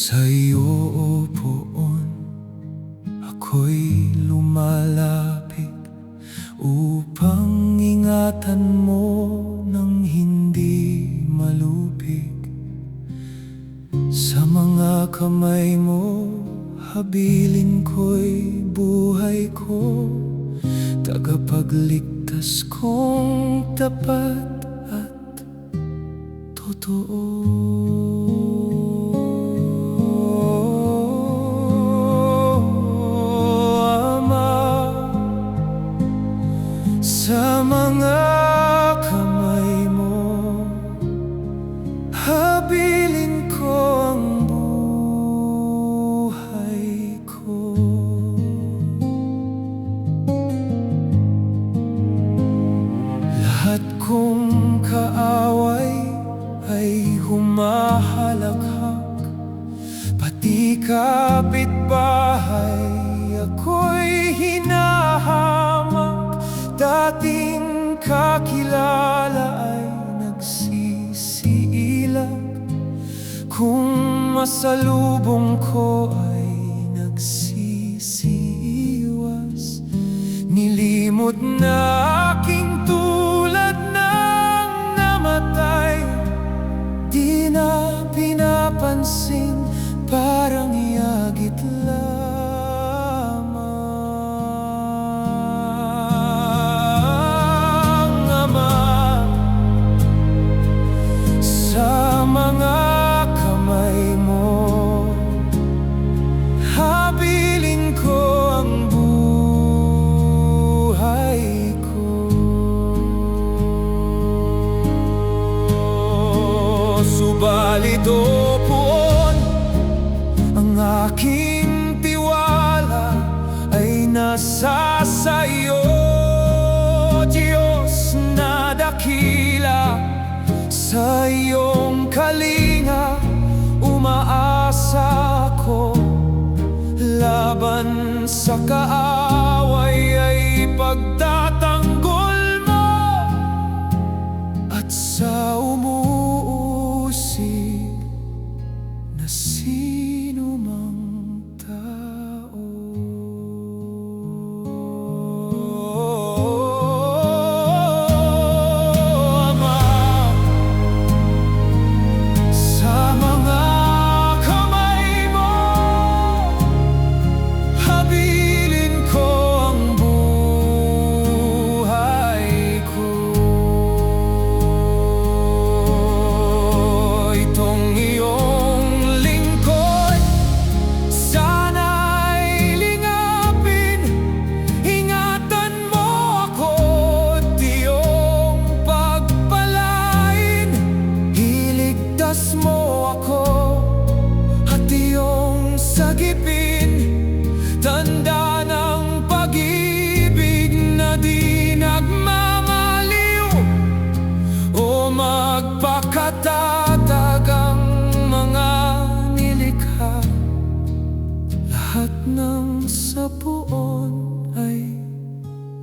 Sa'yo, o Poon, ako'y lumalapit upang ingatan mo nang hindi malupig. Sa mga kamay mo, habilin ko'y buhay ko, tagapagligtas kong tapat at totoo. Sa mga kamay mo, habilin ko ang buhay ko. Lahat kong kaaway ay humahalakhak, pati kapitbahay ako'y hinahamak. Dating kakilala ay nagsisiilag, kung masalubong ko ay nagsisiiwas. Nilimot na aking tulad ng namatay, di na pinapansin, parang iyagit lang. Subalit, o Poon, ang aking tiwala ay nasa sa'yo. Diyos na dakila, sa iyong kalinga umaasa ko. Laban sa kaaway ay pagtatanggol mo, at sa na sino mang tao. Ama, sa mga kamay mo, habilin ko ang buhay ko. Itong iyong mo ako at iyong sagipin, tanda ng pag-ibig na di nagmamaliw, o magpakatatag ang mga nilikha. Lahat ng sa Poon ay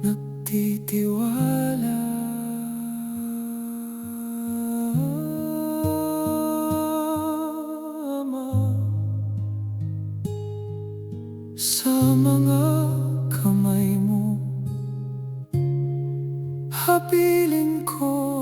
nagtitiwala. Sa mga kamay mo, habilin ko